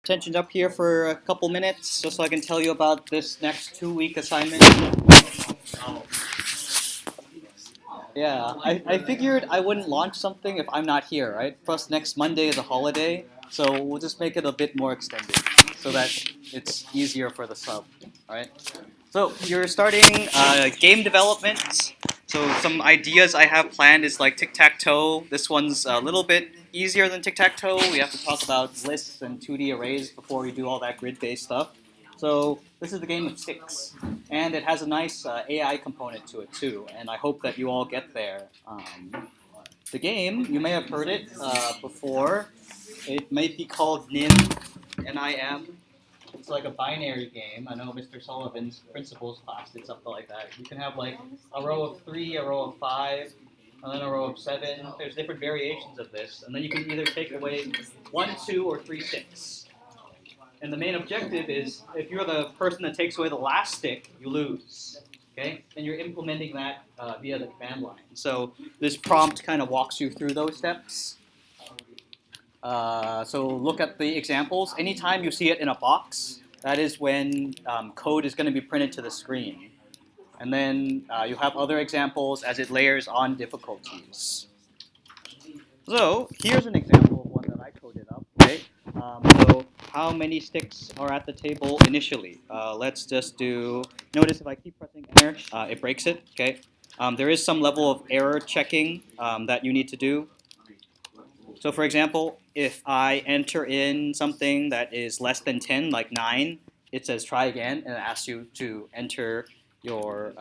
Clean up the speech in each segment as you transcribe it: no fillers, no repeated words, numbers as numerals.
attention up here for a couple minutes just so I can tell you about this next 2-week assignment? Yeah, I figured I wouldn't launch something if I'm not here, right? Plus, next Monday is a holiday, so we'll just make it a bit more extended so that it's easier for the sub, right? So you're starting game development. So some ideas I have planned is like tic-tac-toe. This one's a little bit easier than tic-tac-toe. We have to talk about lists and 2D arrays before we do all that grid-based stuff. So this is the game of sticks, and it has a nice AI component to it too. And I hope that you all get there. The game, you may have heard it before. It might be called NIM, N-I-M. It's like a binary game. I know Mr. Sullivan's principles class did something like that. You can have like a row of 3, a row of 5, and then a row of 7. There's different variations of this, and then you can either take away 1, 2, or 3 sticks. And the main objective is, if you're the person that takes away the last stick, you lose. Okay? And you're implementing that via the command line. So this prompt kind of walks you through those steps. So look at the examples. Anytime you see it in a box, that is when code is going to be printed to the screen. And then you have other examples as it layers on difficulties. So here's an example of one that I coded up. Okay? So how many sticks are at the table initially? Let's just do, notice if I keep pressing enter, it breaks it. Okay? There is some level of error checking that you need to do. So for example, if I enter in something that is less than 10, like 9, it says try again, and it asks you to enter your,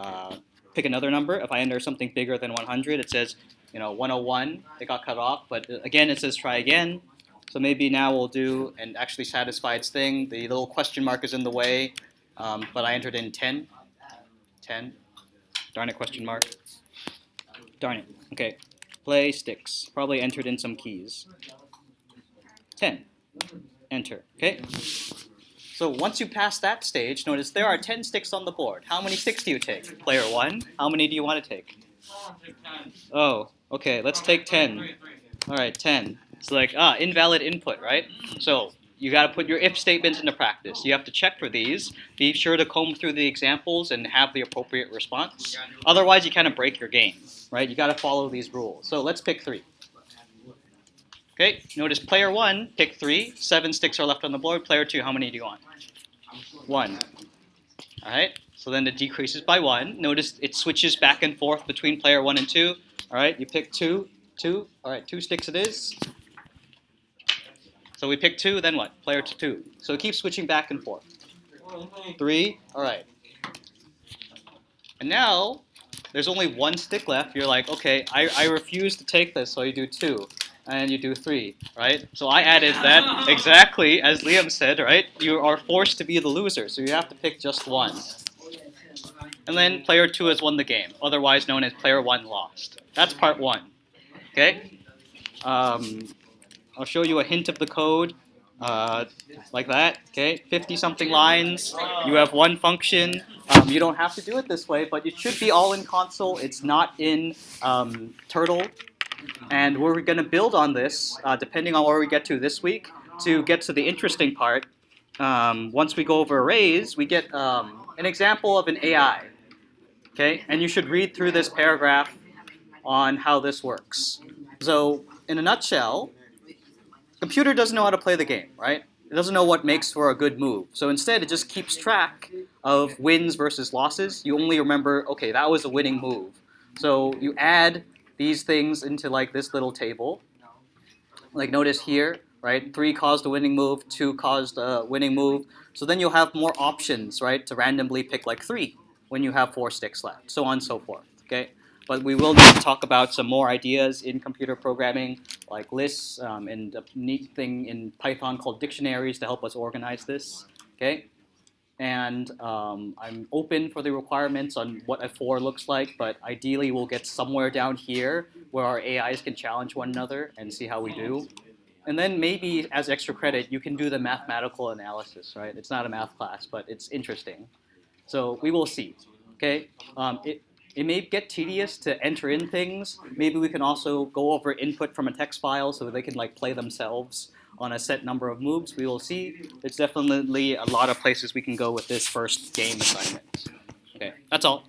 pick another number. If I enter something bigger than 100, it says, 101, it got cut off, but again, it says try again. So maybe now we'll do and actually satisfy its thing. The little question mark is in the way, but I entered in 10. 10. Darn it, question mark. Darn it. Okay. Play sticks. Probably entered in some keys. 10. Enter. Okay? So once you pass that stage, notice there are 10 sticks on the board. How many sticks do you take? Player 1, how many do you want to take? Oh, okay, let's take 10. All right, 10. It's like, invalid input, right? So you got to put your if statements into practice. You have to check for these. Be sure to comb through the examples and have the appropriate response. Otherwise, you kind of break your game, right? You got to follow these rules. So let's pick 3. Okay, notice player 1, pick 3. 7 sticks are left on the board. Player 2, how many do you want? 1. All right, so then it decreases by 1. Notice it switches back and forth between player 1 and 2. All right, you pick 2, 2. All right, 2 sticks it is. So we pick 2, then what? Player 2. So it keeps switching back and forth. 3, all right. And now there's only 1 stick left. You're like, okay, I refuse to take this, so you do 2. And you do 3, right? So I added that exactly as Liam said, right? You are forced to be the loser, so you have to pick just 1. And then player 2 has won the game, otherwise known as player 1 lost. That's part 1. Okay? I'll show you a hint of the code, like that. Okay, 50-something lines. You have 1 function. You don't have to do it this way, but it should be all in console. It's not in Turtle. And we're going to build on this, depending on where we get to this week, to get to the interesting part. Once we go over arrays, we get an example of an AI. Okay, and you should read through this paragraph on how this works. So, in a nutshell, computer doesn't know how to play the game, right? It doesn't know what makes for a good move. So instead, it just keeps track of wins versus losses. You only remember, okay, that was a winning move. So you add these things into like this little table. Like notice here, right? 3 caused a winning move, 2 caused a winning move. So then you'll have more options, right, to randomly pick like 3 when you have 4 sticks left, so on and so forth, okay? But we will need to talk about some more ideas in computer programming, like lists, and a neat thing in Python called dictionaries to help us organize this, okay? And I'm open for the requirements on what a 4 looks like, but ideally we'll get somewhere down here where our AIs can challenge one another and see how we do. And then maybe as extra credit, you can do the mathematical analysis, right? It's not a math class, but it's interesting. So we will see, okay? It may get tedious to enter in things. Maybe we can also go over input from a text file so they can like play themselves. on a set number of moves. We will see. There's definitely a lot of places we can go with this first game assignment. Okay, that's all.